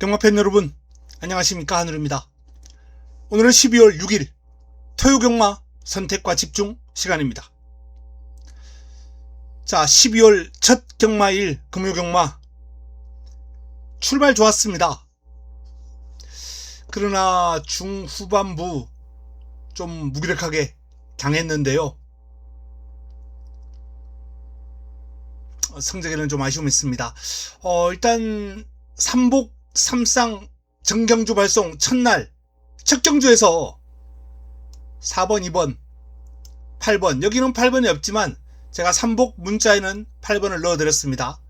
경마팬 여러분, 안녕하십니까? 한우루입니다. 오늘은 12월 6일 토요경마 선택과 집중 시간입니다. 자, 12월 첫 경마일 금요경마 출발 좋았습니다. 그러나 중후반부 좀 무기력하게 당했는데요. 성적에는 좀 아쉬움이 있습니다. 일단 삼복 삼상 정경주 발송 첫날 첫 경주에서 4번, 2번, 8번, 여기는 8번이 없지만 제가 삼복 문자에는 8번을 넣어드렸습니다.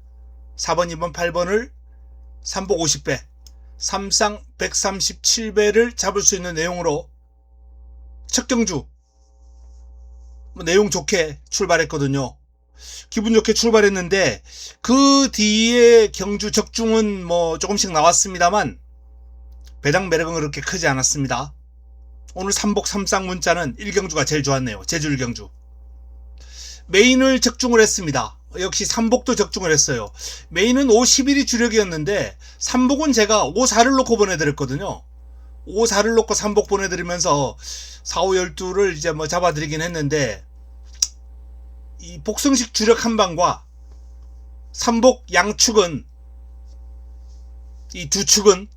4번, 2번, 8번을 삼복 50배, 삼상 137배를 잡을 수 있는 내용으로 첫 경주 내용 좋게 출발했거든요. 기분 좋게 출발했는데 그 뒤에 경주 적중은 조금씩 나왔습니다만 배당 매력은 그렇게 크지 않았습니다. 오늘 삼복 삼상 문자는 1경주가 제일 좋았네요. 제주 1경주. 메인을 적중을 했습니다. 역시 삼복도 적중을 했어요. 메인은 5, 11이 주력이었는데 삼복은 제가 5, 4를 놓고 보내드렸거든요. 5, 4를 놓고 삼복 보내드리면서 4, 5, 12를 이제 잡아드리긴 했는데 이 복성식 주력 한방과 삼복 양축은 이 두 축은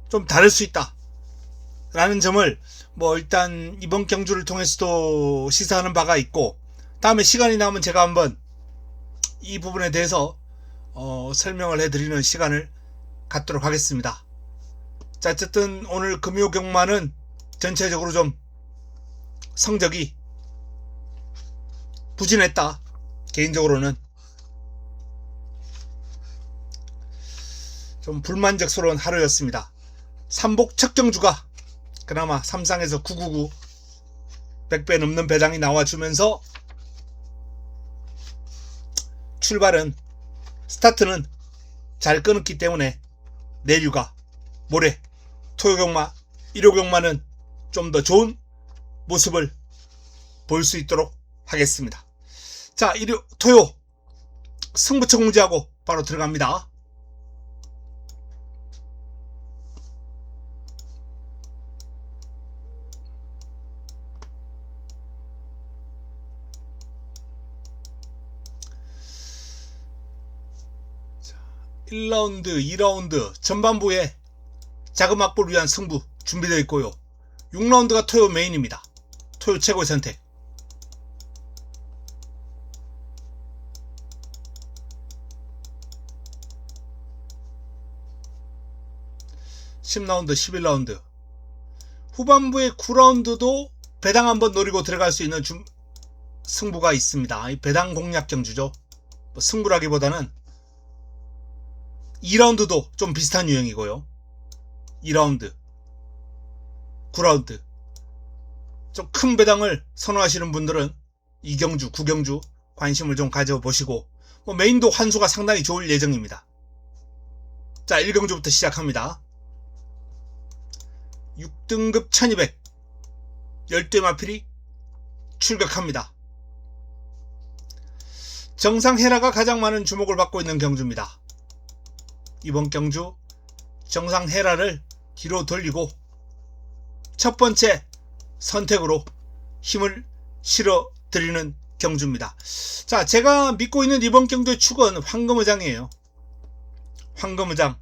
좀 다를 수 있다 라는 점을 일단 이번 경주를 통해서도 시사하는 바가 있고, 다음에 시간이 나면 제가 한번 이 부분에 대해서 설명을 해드리는 시간을 갖도록 하겠습니다. 자, 어쨌든 오늘 금요경마는 전체적으로 좀 성적이 부진했다. 개인적으로는 좀 불만족스러운 하루였습니다. 삼복 첫 경주가 그나마 삼상에서 999 100배 넘는 배당이 나와주면서 출발은 스타트는 잘 끊었기 때문에 내일과 모레 토요경마 일요경마는 좀 더 좋은 모습을 볼 수 있도록 하겠습니다. 자, 토요 승부처 공지하고 바로 들어갑니다. 자, 1라운드, 2라운드 전반부에 자금 확보를 위한 승부 준비되어 있고요. 6라운드가 토요 메인입니다. 토요 최고의 선택. 10라운드, 11라운드. 후반부의 9라운드도 배당 한번 노리고 들어갈 수 있는 승부가 있습니다. 배당 공략 경주죠. 승부라기보다는 2라운드도 좀 비슷한 유형이고요. 2라운드, 9라운드. 좀 큰 배당을 선호하시는 분들은 2경주, 9경주 관심을 좀 가져보시고, 메인도 환수가 상당히 좋을 예정입니다. 자, 1경주부터 시작합니다. 6등급 1200 10대 마필이 출격합니다. 정상 헤라가 가장 많은 주목을 받고 있는 경주입니다. 이번 경주 정상 헤라를 뒤로 돌리고 첫 번째 선택으로 힘을 실어 드리는 경주입니다. 자, 제가 믿고 있는 이번 경주의 축은 황금의장이에요. 황금의장.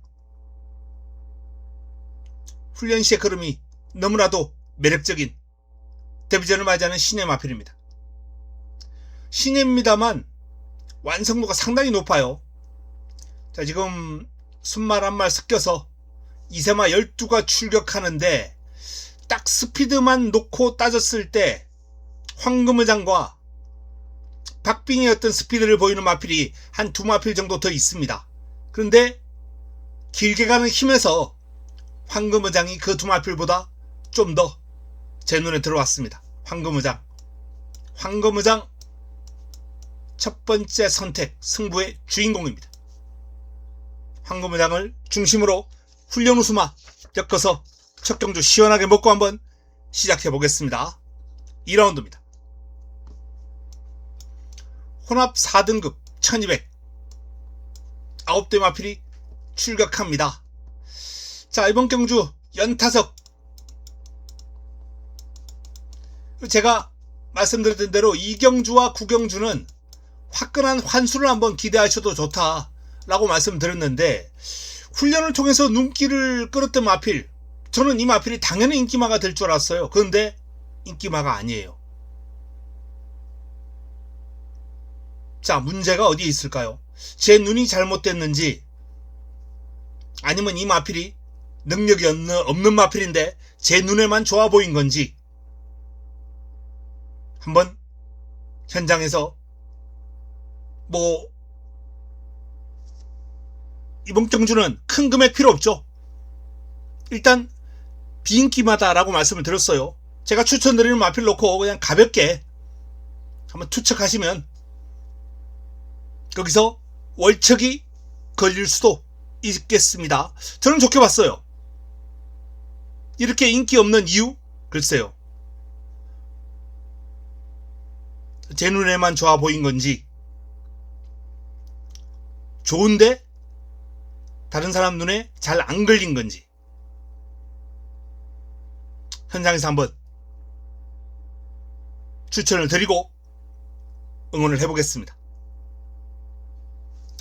훈련 시의 걸음이 너무나도 매력적인 데뷔전을 맞이하는 신예 마필입니다. 신예입니다만 완성도가 상당히 높아요. 자, 지금 순말 한말 섞여서 이세마 12가 출격하는데 딱 스피드만 놓고 따졌을 때 황금의장과 박빙의 어떤 스피드를 보이는 마필이 한 두 마필 정도 더 있습니다. 그런데 길게 가는 힘에서 황금의장이 그 두 마필보다 좀 더 제 눈에 들어왔습니다. 황금의장 첫 번째 선택 승부의 주인공입니다. 황금의장을 중심으로 훈련 우수마 엮어서 첫 경주 시원하게 먹고 한번 시작해 보겠습니다. 2라운드입니다. 혼합 4등급 1200 9대 마필이 출격합니다. 자, 이번 경주 연타석. 제가 말씀드렸던 대로 이경주와 구경주는 화끈한 환수를 한번 기대하셔도 좋다라고 말씀드렸는데, 훈련을 통해서 눈길을 끌었던 마필, 저는 이 마필이 당연히 인기마가 될 줄 알았어요. 그런데 인기마가 아니에요. 자, 문제가 어디에 있을까요? 제 눈이 잘못됐는지, 아니면 이 마필이 능력이 없는 마필인데 제 눈에만 좋아 보인 건지, 한번 현장에서 이번 경주는 큰 금액 필요 없죠. 일단 비인기마다라고 말씀을 드렸어요. 제가 추천드리는 마필 놓고 그냥 가볍게 한번 투척하시면 거기서 월척이 걸릴 수도 있겠습니다. 저는 좋게 봤어요. 이렇게 인기 없는 이유? 글쎄요. 제 눈에만 좋아 보인 건지, 좋은데 다른 사람 눈에 잘 안 걸린 건지, 현장에서 한번 추천을 드리고 응원을 해보겠습니다.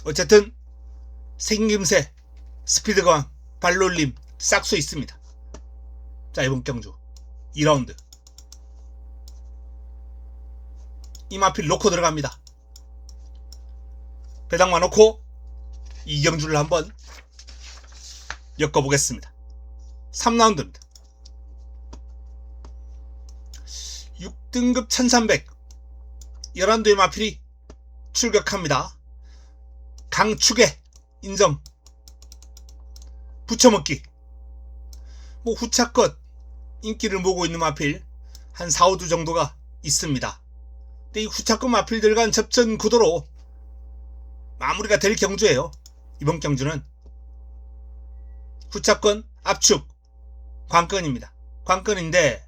어쨌든 생김새, 스피드감, 발놀림, 싹수 있습니다. 자, 이번 경주 2라운드 이 마필 놓고 들어갑니다. 배당만 놓고 이경주를 한번 엮어보겠습니다. 3라운드입니다. 6등급 1300 11도의 마필이 출격합니다. 강축에 인정, 붙여먹기, 후차껏 인기를 모으고 있는 마필 한 4, 5두 정도가 있습니다. 근데 이 후차껏 마필들 간 접전 구도로 마무리가 될 경주예요. 이번 경주는 후차권 압축 관건입니다. 관건인데,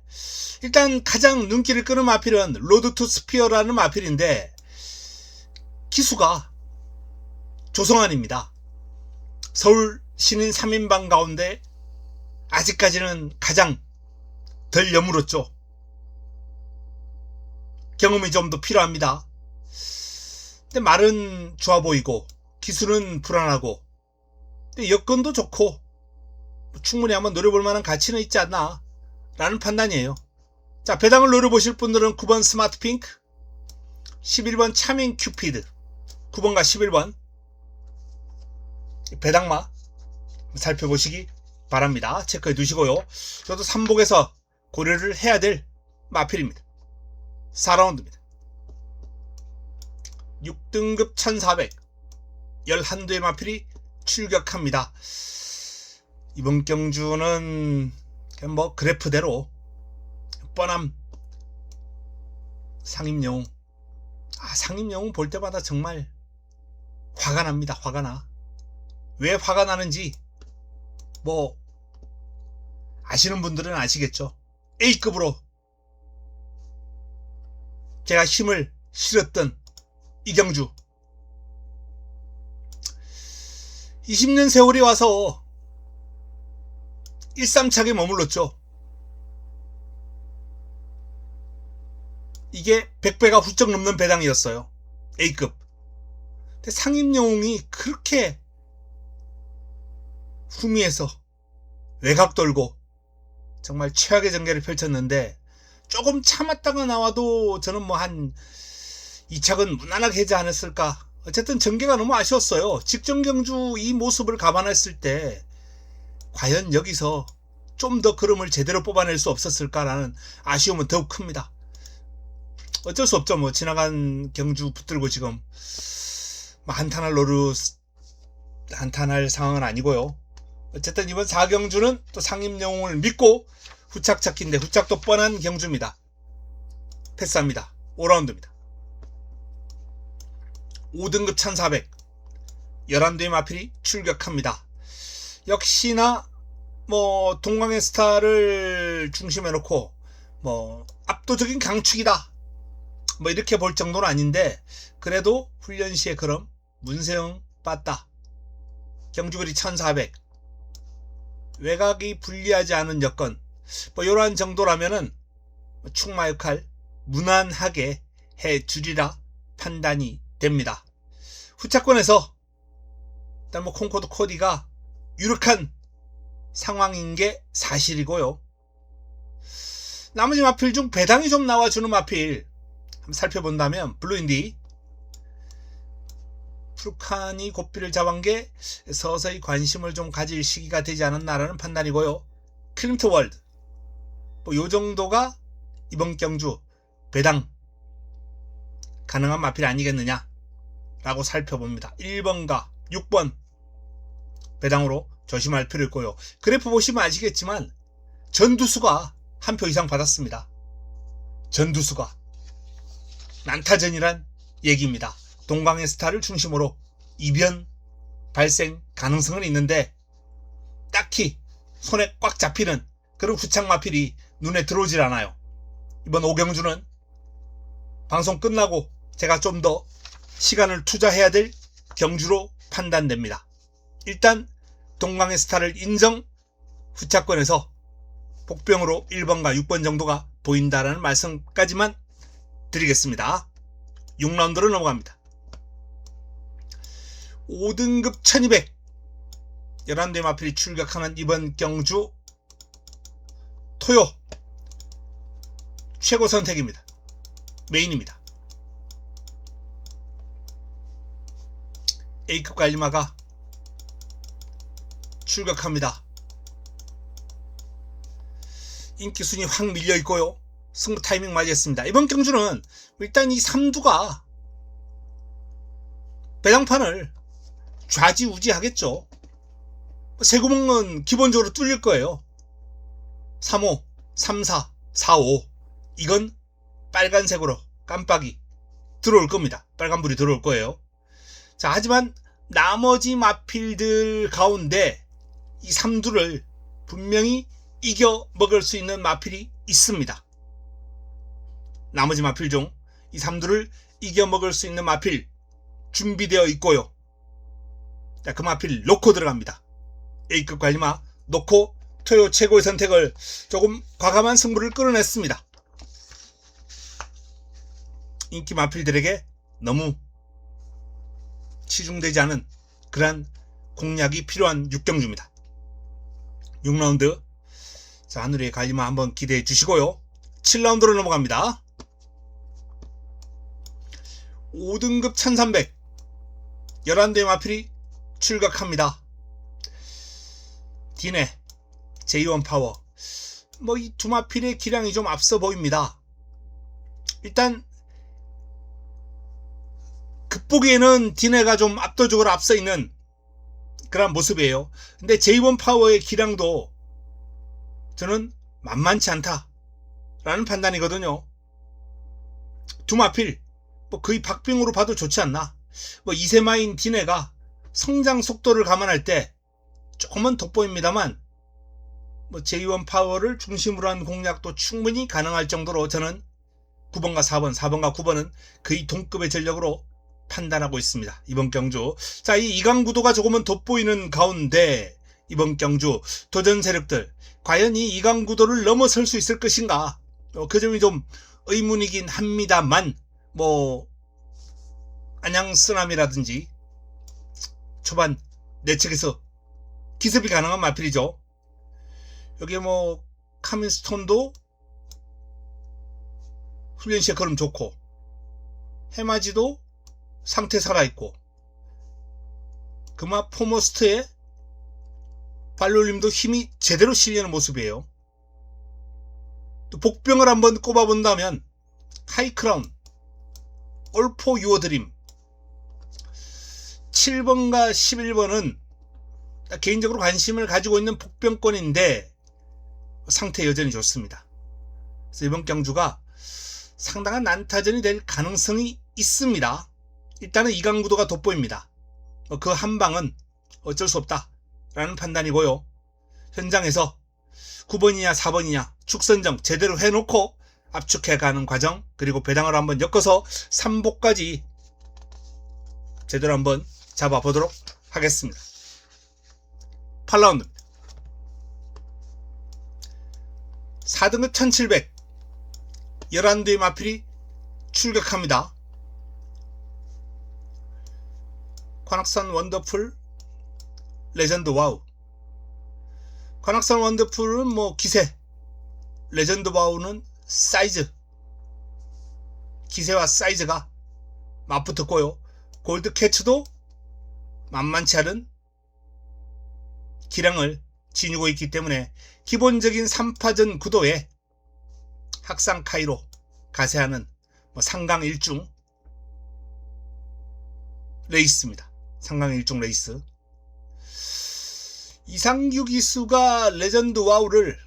일단 가장 눈길을 끄는 마필은 로드 투 스피어라는 마필인데, 기수가 조성환입니다. 서울 신인 3인방 가운데 아직까지는 가장 덜 여물었죠. 경험이 좀 더 필요합니다. 근데 말은 좋아 보이고 기술은 불안하고, 근데 여건도 좋고 충분히 한번 노려볼 만한 가치는 있지 않나 라는 판단이에요. 자, 배당을 노려보실 분들은 9번 스마트 핑크, 11번 차밍 큐피드, 9번과 11번 배당마 살펴보시기 바랍니다. 체크해 두시고요. 저도 삼복에서 고려를 해야 될 마필입니다. 4라운드입니다. 6등급 1400 11도의 마필이 출격합니다. 이번 경주는 그래프대로 뻔함 상임영웅. 상임영웅 볼 때마다 정말 화가 납니다. 화가 나. 왜 화가 나는지 아시는 분들은 아시겠죠. A급으로 제가 힘을 실었던 이경주, 20년 세월이 와서 1-3착에 머물렀죠. 이게 100배가 훌쩍 넘는 배당이었어요. A급. 근데 상임영웅이 그렇게 후미에서 외곽 돌고 정말 최악의 전개를 펼쳤는데, 조금 참았다가 나와도 저는 한 2착은 무난하게 하지 않았을까. 어쨌든 전개가 너무 아쉬웠어요. 직전 경주 이 모습을 감안했을 때 과연 여기서 좀 더 걸음을 제대로 뽑아낼 수 없었을까라는 아쉬움은 더욱 큽니다. 어쩔 수 없죠. 지나간 경주 붙들고 지금 한탄할 상황은 아니고요. 어쨌든 이번 4경주는 또 상임영웅을 믿고 후착 찾기인데, 후착도 뻔한 경주입니다. 패스합니다. 5라운드입니다. 5등급 1400 11도의 마필이 출격합니다. 역시나 동광의 스타를 중심에 놓고 압도적인 강축이다 이렇게 볼 정도는 아닌데, 그래도 훈련시에 그럼 문세영 빠따 경주거리 1400 외곽이 불리하지 않은 여건, 뭐 이러한 정도라면은 축마 역할 무난하게 해주리라 판단이 됩니다. 후차권에서 일단 뭐 콩코드 코디가 유력한 상황인 게 사실이고요. 나머지 마필 중 배당이 좀 나와주는 마필 한번 살펴본다면 블루인디, 푸르칸이 고삐를 잡은 게 서서히 관심을 좀 가질 시기가 되지 않았나라는 판단이고요. 클림트 월드, 뭐 요 정도가 이번 경주 배당 가능한 마필 아니겠느냐 라고 살펴봅니다. 1번과 6번 배당으로 조심할 필요 있고요. 그래프 보시면 아시겠지만 전두수가 한 표 이상 받았습니다. 전두수가 난타전이란 얘기입니다. 동방의 스타를 중심으로 이변 발생 가능성은 있는데 딱히 손에 꽉 잡히는 그런 후창 마필이 눈에 들어오질 않아요. 이번 오경주는 방송 끝나고 제가 좀 더 시간을 투자해야 될 경주로 판단됩니다. 일단 동강의 스타를 인정, 후차권에서 복병으로 1번과 6번 정도가 보인다라는 말씀까지만 드리겠습니다. 6라운드로 넘어갑니다. 5등급 1200 11대 마필이 출격하는 이번 경주 토요 최고 선택입니다. 메인입니다. A급 관리마가 출격합니다. 인기순위 확 밀려있고요. 승부 타이밍 맞이했습니다. 이번 경주는 일단 이 삼두가 배당판을 좌지우지하겠죠. 세구멍은 기본적으로 뚫릴 거예요. 3호, 3사, 4호 이건 빨간색으로 깜빡이 들어올 겁니다. 빨간불이 들어올 거예요. 자, 하지만 나머지 마필들 가운데 이 삼두를 분명히 이겨 먹을 수 있는 마필이 있습니다. 나머지 마필 중 이 삼두를 이겨 먹을 수 있는 마필 준비되어 있고요. 자, 그 마필 놓고 들어갑니다. A급 관리마 놓고 토요 최고의 선택을 조금 과감한 승부를 끌어냈습니다. 인기 마필들에게 너무 치중되지 않은 그런 공략이 필요한 6경주입니다. 6라운드. 자, 하늘의 관리마 한번 기대해 주시고요. 7라운드로 넘어갑니다. 5등급 1300 11대 마필이 출격합니다. 디네, J1 파워, 뭐 이 두 마필의 기량이 좀 앞서 보입니다. 일단 극보기에는 디네가 좀 압도적으로 앞서 있는 그런 모습이에요. 근데 J1 파워의 기량도 저는 만만치 않다라는 판단이거든요. 두 마필 뭐 거의 박빙으로 봐도 좋지 않나. 뭐 이세마인 디네가 성장 속도를 감안할 때 조금은 돋보입니다만 뭐 J1 파워를 중심으로 한 공략도 충분히 가능할 정도로 저는 9번과 4번, 4번과 9번은 거의 동급의 전력으로 판단하고 있습니다. 이번 경주. 자, 이 이강 구도가 조금은 돋보이는 가운데 이번 경주 도전 세력들 과연 이 이강 구도를 넘어설 수 있을 것인가? 그 점이 좀 의문이긴 합니다만 뭐 안양 쓰나미라든지 초반 내측에서 기습이 가능한 마필이죠. 여기 뭐 카민스톤도 훈련 시에 걸음 좋고 해마지도 상태 살아있고 그마 포머스트의 발놀림도 힘이 제대로 실리는 모습이에요. 또 복병을 한번 꼽아본다면 하이크라운, 올포 유어드림 7번과 11번은 개인적으로 관심을 가지고 있는 복병권인데 상태 여전히 좋습니다. 그래서 이번 경주가 상당한 난타전이 될 가능성이 있습니다. 일단은 이강구도가 돋보입니다. 그 한 방은 어쩔 수 없다 라는 판단이고요. 현장에서 9번이냐 4번이냐 축선정 제대로 해놓고 압축해가는 과정, 그리고 배당을 한번 엮어서 3복까지 제대로 한번 잡아보도록 하겠습니다. 8라운드입니다. 4등급 1700 11대의 마필이 출격합니다. 관악산 원더풀 레전드 와우. 관악산 원더풀은 뭐 기세, 레전드 와우는 사이즈, 기세와 사이즈가 맞붙었고요. 골드 캐츠도 만만치 않은 기량을 지니고 있기 때문에 기본적인 3파전 구도에 학상 카이로 가세하는 상강 1중 레이스입니다. 상강 1중 레이스. 이상규 기수가 레전드 와우를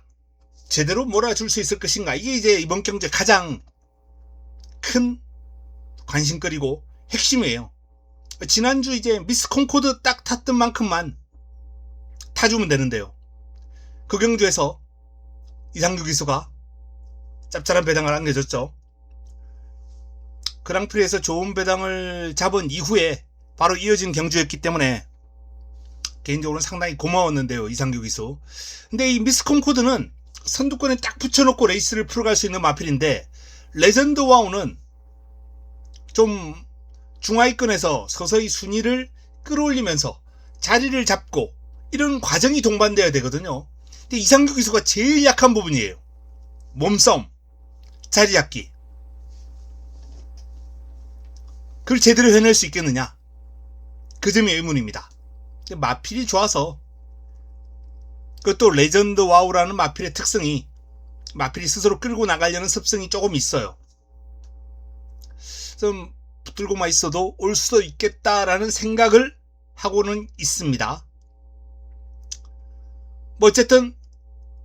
제대로 몰아줄 수 있을 것인가? 이게 이제 이번 경제 가장 큰 관심거리고 핵심이에요. 지난주 이제 미스 콩코드 딱 탔던 만큼만 타주면 되는데요. 그 경주에서 이상규 기수가 짭짤한 배당을 안겨줬죠. 그랑프리에서 좋은 배당을 잡은 이후에 바로 이어진 경주였기 때문에 개인적으로는 상당히 고마웠는데요. 이상규 기수. 근데 이 미스 콩코드는 선두권에 딱 붙여놓고 레이스를 풀어갈 수 있는 마필인데, 레전드 와우는 좀 중하위권에서 서서히 순위를 끌어올리면서 자리를 잡고 이런 과정이 동반되어야 되거든요. 근데 이상규 기수가 제일 약한 부분이에요. 몸싸움, 자리 잡기. 그걸 제대로 해낼 수 있겠느냐? 그 점이 의문입니다. 마필이 좋아서, 그것도 레전드 와우라는 마필의 특성이 마필이 스스로 끌고 나가려는 습성이 조금 있어요. 좀 붙들고만 있어도 올 수도 있겠다라는 생각을 하고는 있습니다. 뭐 어쨌든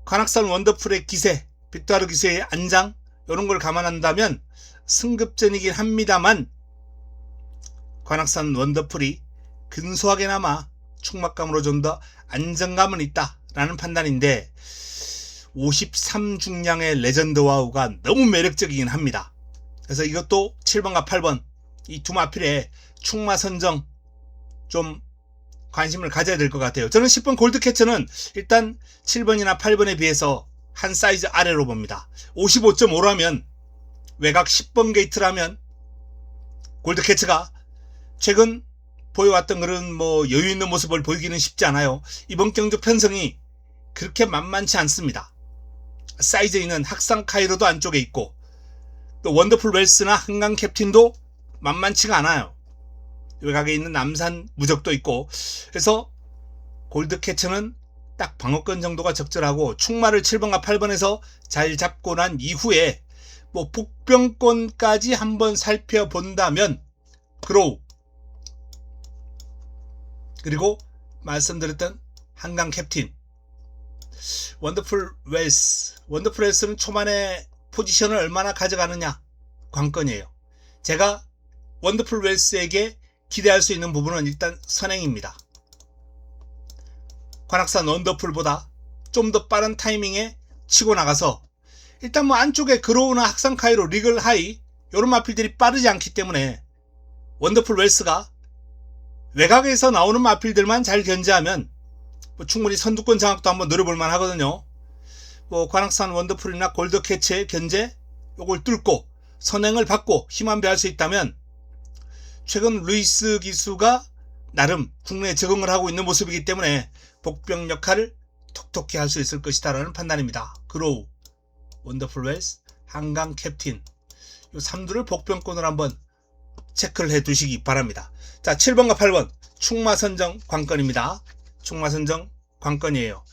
관악산 원더풀의 기세, 빅토르 기수의 안장, 이런 걸 감안한다면 승급전이긴 합니다만, 관악산 원더풀이 근소하게나마 충막감으로 좀 더 안정감은 있다라는 판단인데, 53중량의 레전드 와우가 너무 매력적이긴 합니다. 그래서 이것도 7번과 8번 이 두 마필에 충마 선정 좀 관심을 가져야 될 것 같아요. 저는 10번 골드캐쳐는 일단 7번이나 8번에 비해서 한 사이즈 아래로 봅니다. 55.5라면, 외곽 10번 게이트라면 골드캐쳐가 최근 보여왔던 그런 뭐 여유 있는 모습을 보이기는 쉽지 않아요. 이번 경주 편성이 그렇게 만만치 않습니다. 사이즈 있는 학상 카이로도 안쪽에 있고, 또 원더풀 웰스나 한강 캡틴도 만만치가 않아요. 외곽에 있는 남산 무적도 있고, 그래서 골드캐쳐는 딱 방어권 정도가 적절하고, 충마를 7번과 8번에서 잘 잡고 난 이후에 뭐 복병권까지 한번 살펴본다면 그로우, 그리고 말씀드렸던 한강 캡틴, 원더풀 웰스. 원더풀 웰스는 초반에 포지션을 얼마나 가져가느냐 관건이에요. 제가 원더풀 웰스에게 기대할 수 있는 부분은 일단 선행입니다. 관악산 원더풀보다 좀 더 빠른 타이밍에 치고 나가서, 일단 뭐 안쪽에 그로우나 학상 카이로, 리글 하이 이런 마필들이 빠르지 않기 때문에 원더풀 웰스가 외곽에서 나오는 마필들만 잘 견제하면 뭐 충분히 선두권 장악도 한번 노려볼만 하거든요. 뭐 관악산 원더풀이나 골드캐치의 견제, 요걸 뚫고 선행을 받고 힘안배할 수 있다면, 최근 루이스 기수가 나름 국내에 적응을 하고 있는 모습이기 때문에 복병 역할을 톡톡히 할 수 있을 것이다 라는 판단입니다. 그로우, 원더풀 웰스, 한강 캡틴, 요 3두를 복병권으로 한번 체크를 해 두시기 바랍니다. 자, 7번과 8번 충마 선정 관건입니다. 충마 선정 관건이에요.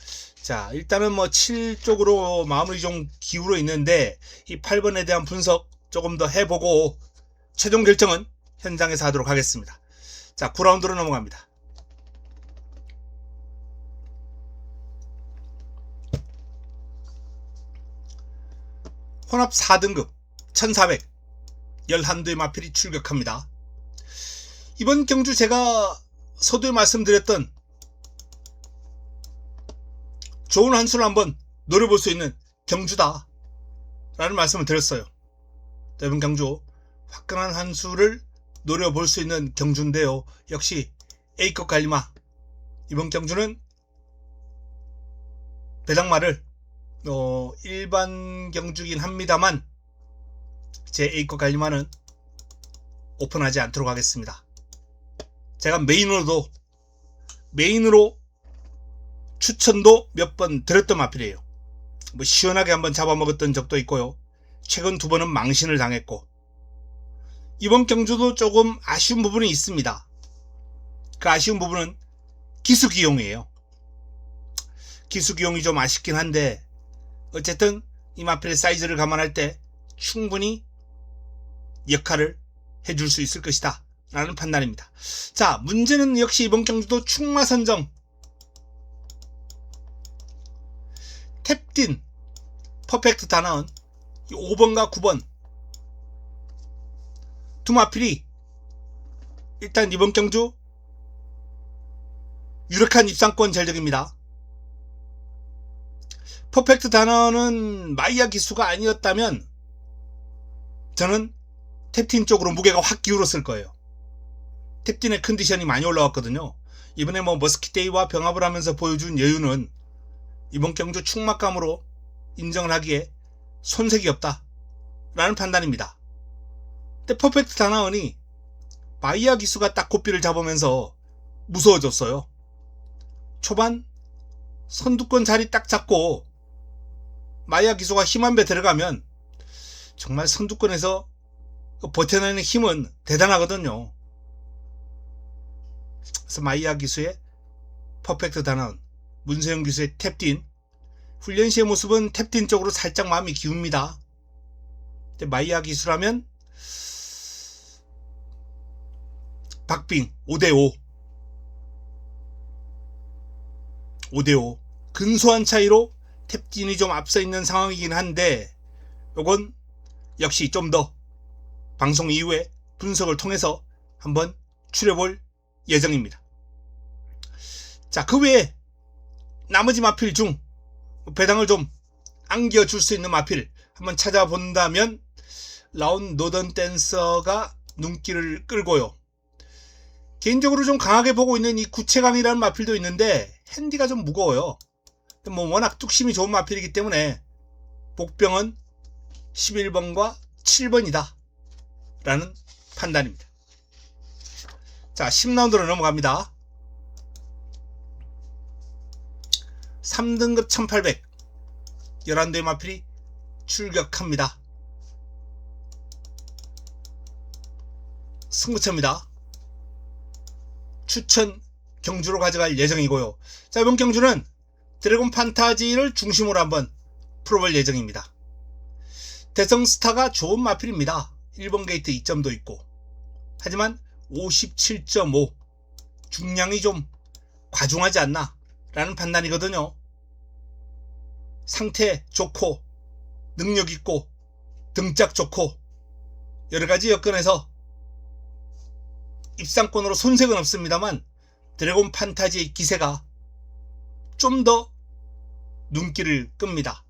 자, 일단은 뭐 7 쪽으로 마음이 좀 기울어 있는데, 이 8번에 대한 분석 조금 더 해보고 최종 결정은 현장에서 하도록 하겠습니다. 자, 9라운드로 넘어갑니다. 혼합 4등급 1400 11대의 마필이 출격합니다. 이번 경주 제가 서두에 말씀드렸던 좋은 한 수를 한번 노려볼 수 있는 경주다 라는 말씀을 드렸어요. 이번 경주 화끈한 한 수를 노려볼 수 있는 경주인데요. 역시 A급 갈리마, 이번 경주는 배당마를 일반 경주긴 합니다만 제 A급 갈리만은 오픈하지 않도록 하겠습니다. 제가 메인으로 추천도 몇 번 드렸던 마필이에요. 뭐 시원하게 한번 잡아먹었던 적도 있고요. 최근 2번은 망신을 당했고, 이번 경주도 조금 아쉬운 부분이 있습니다. 그 아쉬운 부분은 기수기용이에요. 기수기용이 좀 아쉽긴 한데, 어쨌든 이 마필의 사이즈를 감안할 때 충분히 역할을 해줄 수 있을 것이다 라는 판단입니다. 자, 문제는 역시 이번 경주도 충마 선정, 탭딘, 퍼펙트 다나온 5번과 9번 두 마필이 일단 이번 경주 유력한 입상권 전적입니다. 퍼펙트 다나온은 마이야 기수가 아니었다면 저는 탭딘 쪽으로 무게가 확 기울었을 거예요. 탭딘의 컨디션이 많이 올라왔거든요. 이번에 뭐 머스키데이와 병합을 하면서 보여준 여유는 이번 경주 충막감으로 인정을 하기에 손색이 없다 라는 판단입니다. 근데 퍼펙트 다나온이 마이야 기수가 딱 고삐를 잡으면서 무서워졌어요. 초반 선두권 자리 딱 잡고 마이야 기수가 힘 한 배 들어가면 정말 선두권에서 버텨내는 힘은 대단하거든요. 그래서 마이야 기수의 퍼펙트 다나온, 문세영 기수의 탭딘, 훈련 시의 모습은 탭딘 쪽으로 살짝 마음이 기웁니다. 근데 마이야 기수라면 박빙 5대5 근소한 차이로 탭딘이 좀 앞서 있는 상황이긴 한데, 요건 역시 좀 더 방송 이후에 분석을 통해서 한번 추려볼 예정입니다. 자, 그 외에 나머지 마필 중 배당을 좀 안겨줄 수 있는 마필 한번 찾아본다면 라운 노던 댄서가 눈길을 끌고요. 개인적으로 좀 강하게 보고 있는 이 구체강이라는 마필도 있는데 핸디가 좀 무거워요. 뭐 워낙 뚝심이 좋은 마필이기 때문에 복병은 11번과 7번이다 라는 판단입니다. 자, 10라운드로 넘어갑니다. 3등급 1800 11대의 마필이 출격합니다. 승부처입니다. 추천 경주로 가져갈 예정이고요. 자, 이번 경주는 드래곤 판타지를 중심으로 한번 풀어볼 예정입니다. 대성스타가 좋은 마필입니다. 1번 게이트 2점도 있고, 하지만 57.5 중량이 좀 과중하지 않나 라는 판단이거든요. 상태 좋고 능력 있고 등짝 좋고 여러가지 여건에서 입상권으로 손색은 없습니다만 드래곤 판타지의 기세가 좀 더 눈길을 끕니다.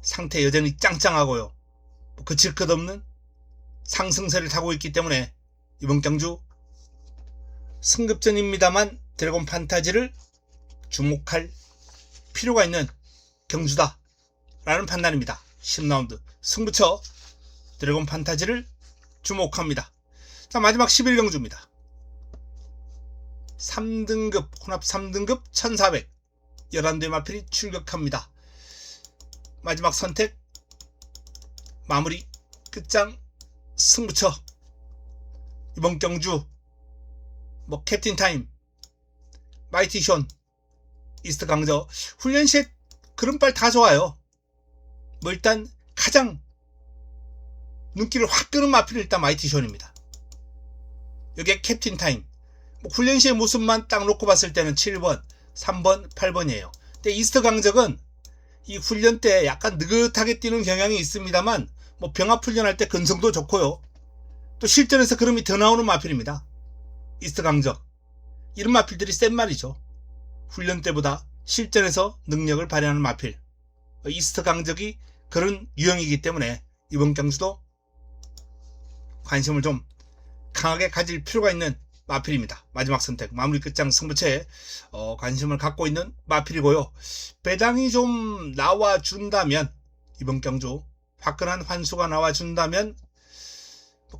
상태 여전히 짱짱하고요. 그칠 것 없는 상승세를 타고 있기 때문에 이번 경주 승급전입니다만 드래곤 판타지를 주목할 필요가 있는 경주다 라는 판단입니다. 10라운드 승부처 드래곤 판타지를 주목합니다. 자, 마지막 11경주입니다. 3등급 혼합 3등급 1400 11대 마필이 출격합니다. 마지막 선택 마무리 끝장 승부처 이번 경주 뭐 캡틴 타임, 마이티 션, 이스트 강저 훈련 시에 그런빨 다 좋아요. 뭐 일단 가장 눈길을 확 끄는 마필은 일단 마이티 션입니다. 여기에 캡틴 타임, 뭐 훈련 시의 모습만 딱 놓고 봤을 때는 7번, 3번, 8번이에요. 근데 이스트 강적은 이 훈련 때 약간 느긋하게 뛰는 경향이 있습니다만 뭐 병합 훈련할 때 근성도 좋고요. 또 실전에서 그름이 더 나오는 마필입니다. 이스트 강적. 이런 마필들이 센 말이죠. 훈련 때보다 실전에서 능력을 발휘하는 마필. 이스트 강적이 그런 유형이기 때문에 이번 경주도 관심을 좀 강하게 가질 필요가 있는 마필입니다. 마지막 선택, 마무리 끝장 승부처에 관심을 갖고 있는 마필이고요. 배당이 좀 나와준다면, 이번 경주 화끈한 환수가 나와준다면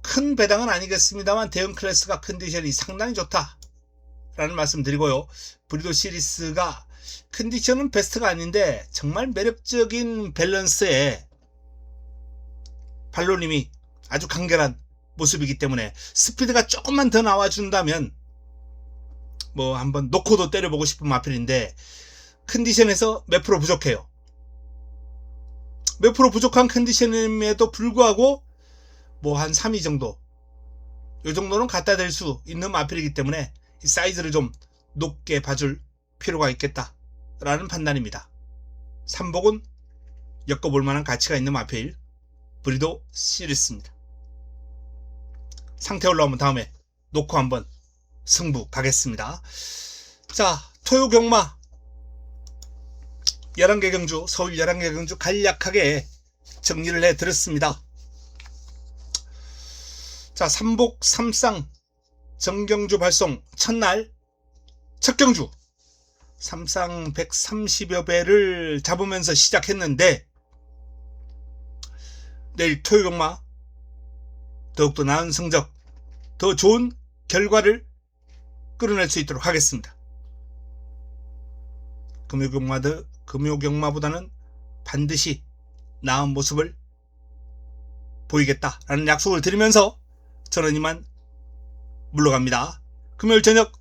큰 배당은 아니겠습니다만 대형 클래스가 컨디션이 상당히 좋다 라는 말씀 드리고요. 브리도 시리스가 컨디션은 베스트가 아닌데 정말 매력적인 밸런스에 발로님이 아주 간결한 모습이기 때문에 스피드가 조금만 더 나와준다면 뭐 한번 놓고도 때려보고 싶은 마필인데 컨디션에서 몇 프로 부족해요. 몇 프로 부족한 컨디션임에도 불구하고 뭐 한 3위 정도, 이 정도는 갖다 댈 수 있는 마필이기 때문에 이 사이즈를 좀 높게 봐줄 필요가 있겠다 라는 판단입니다. 3복은 엮어볼 만한 가치가 있는 마필 브리도 시리스입니다. 상태 올라오면 다음에 놓고 한번 승부 가겠습니다. 자, 토요 경마 11개 경주, 서울 11개 경주 간략하게 정리를 해 드렸습니다. 자, 삼복 삼상 정경주 발송 첫날 첫 경주 삼상 130여 배를 잡으면서 시작했는데 내일 토요 경마 더욱더 나은 성적, 더 좋은 결과를 끌어낼 수 있도록 하겠습니다. 금요경마보다는 반드시 나은 모습을 보이겠다라는 약속을 드리면서 저는 이만 물러갑니다. 금요일 저녁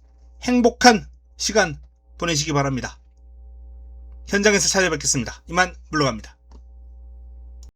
행복한 시간 보내시기 바랍니다. 현장에서 찾아뵙겠습니다. 이만 물러갑니다.